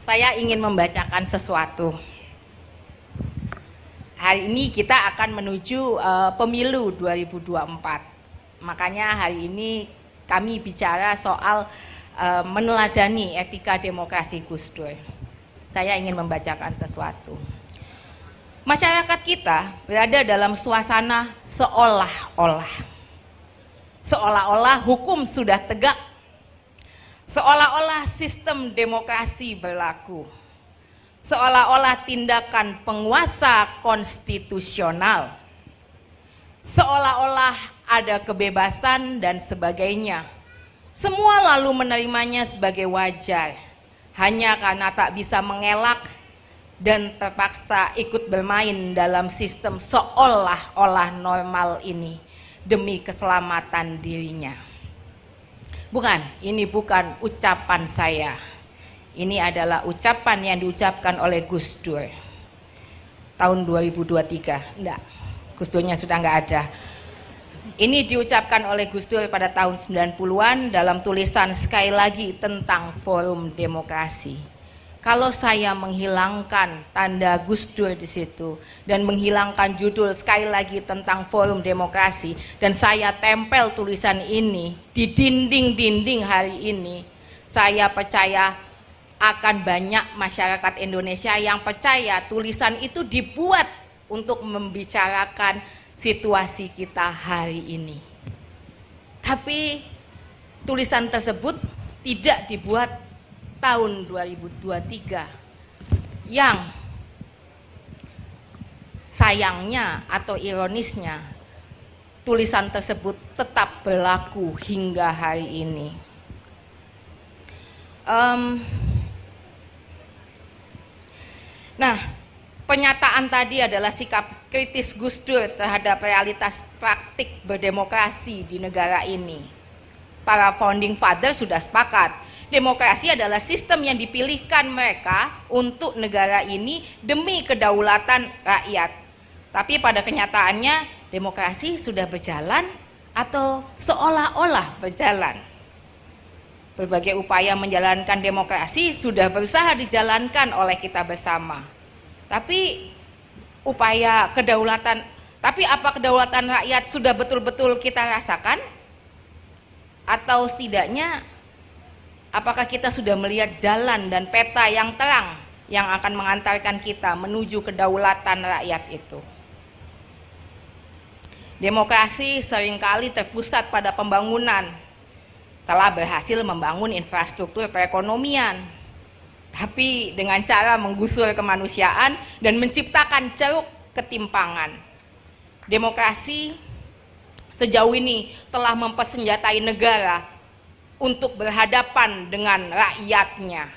Saya ingin membacakan sesuatu. Hari ini kita akan menuju pemilu 2024. Makanya hari ini kami bicara soal meneladani etika demokrasi Gus Dur. Saya ingin membacakan sesuatu. Masyarakat kita berada dalam suasana seolah-olah hukum sudah tegak, seolah-olah sistem demokrasi berlaku, seolah-olah tindakan penguasa konstitusional, seolah-olah ada kebebasan dan sebagainya. Semua lalu menerimanya sebagai wajar, hanya karena tak bisa mengelak dan terpaksa ikut bermain dalam sistem seolah-olah normal ini demi keselamatan dirinya. Bukan, ini bukan ucapan saya. Ini adalah ucapan yang diucapkan oleh Gus Dur tahun 2023. Enggak, Gus Durnya sudah enggak ada. Ini diucapkan oleh Gus Dur pada tahun 90-an dalam tulisan sekali lagi tentang Forum Demokrasi. Kalau saya menghilangkan tanda Gus Dur di situ dan menghilangkan judul sekali lagi tentang Forum Demokrasi dan saya tempel tulisan ini di dinding-dinding hari ini, saya percaya akan banyak masyarakat Indonesia yang percaya tulisan itu dibuat untuk membicarakan situasi kita hari ini. Tapi tulisan tersebut tidak dibuat tahun 2023 yang sayangnya atau ironisnya tulisan tersebut tetap berlaku hingga hari ini. Nah, pernyataan tadi adalah sikap kritis Gus Dur terhadap realitas praktik berdemokrasi di negara ini. Para founding father sudah sepakat. Demokrasi adalah sistem yang dipilihkan mereka untuk negara ini demi kedaulatan rakyat. Tapi pada kenyataannya demokrasi sudah berjalan atau seolah-olah berjalan. Berbagai upaya menjalankan demokrasi sudah berusaha dijalankan oleh kita bersama. Tapi apa kedaulatan rakyat sudah betul-betul kita rasakan? Atau setidaknya apakah kita sudah melihat jalan dan peta yang terang yang akan mengantarkan kita menuju kedaulatan rakyat itu? Demokrasi seringkali terpusat pada pembangunan, telah berhasil membangun infrastruktur perekonomian, tapi dengan cara menggusur kemanusiaan dan menciptakan ceruk ketimpangan. Demokrasi sejauh ini telah mempersenjatai negara untuk berhadapan dengan rakyatnya.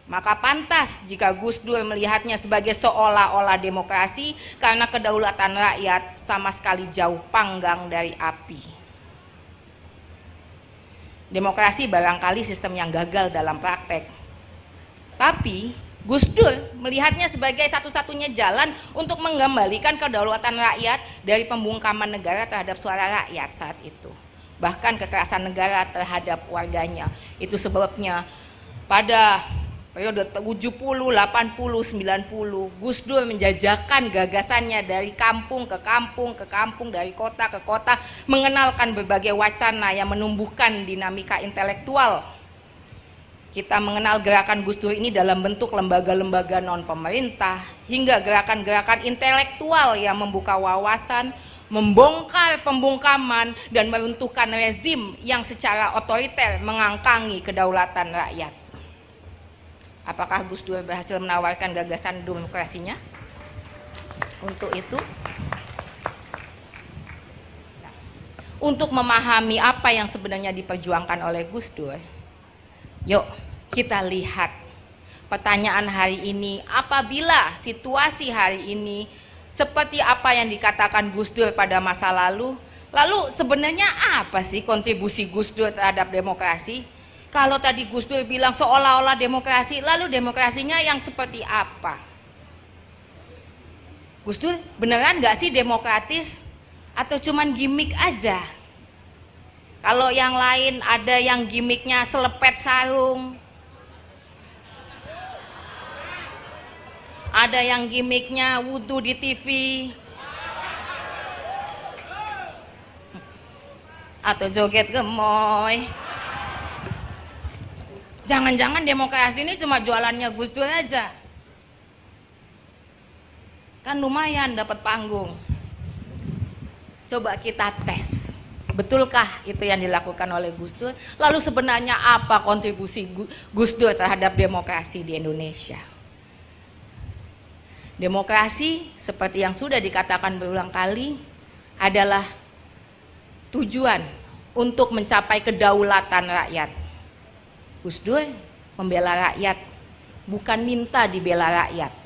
Maka pantas jika Gus Dur melihatnya sebagai seolah-olah demokrasi karena kedaulatan rakyat sama sekali jauh panggang dari api. Demokrasi barangkali sistem yang gagal dalam praktek. Tapi Gus Dur melihatnya sebagai satu-satunya jalan untuk mengembalikan kedaulatan rakyat dari pembungkaman negara terhadap suara rakyat saat itu. Bahkan kekerasan negara terhadap warganya. Itu sebabnya pada periode 70, 80, 90 Gus Dur menjajakan gagasannya dari kampung ke kampung, dari kota ke kota, mengenalkan berbagai wacana yang menumbuhkan dinamika intelektual. Kita mengenal gerakan Gus Dur ini dalam bentuk lembaga-lembaga non-pemerintah hingga gerakan-gerakan intelektual yang membuka wawasan, membongkar pembungkaman dan meruntuhkan rezim yang secara otoriter mengangkangi kedaulatan rakyat. Apakah Gus Dur berhasil menawarkan gagasan demokrasinya untuk itu? Untuk memahami apa yang sebenarnya diperjuangkan oleh Gus Dur, yuk kita lihat pertanyaan hari ini. Apabila situasi hari ini seperti apa yang dikatakan Gus Dur pada masa lalu sebenarnya apa sih kontribusi Gus Dur terhadap demokrasi? Kalau tadi Gus Dur bilang seolah-olah demokrasi, lalu demokrasinya yang seperti apa? Gus Dur beneran nggak sih demokratis atau cuman gimmick aja? Kalau yang lain ada yang gimmicknya selepet sarung, Ada yang gimmicknya wudhu di TV, atau joget gemoy. Jangan-jangan demokrasi ini cuma jualannya Gus Dur aja. Kan lumayan dapat panggung. Coba kita tes, betulkah itu yang dilakukan oleh Gus Dur? Lalu sebenarnya apa kontribusi Gus Dur terhadap demokrasi di Indonesia? Demokrasi seperti yang sudah dikatakan berulang kali adalah tujuan untuk mencapai kedaulatan rakyat. Gus Dur membela rakyat, bukan minta dibela rakyat.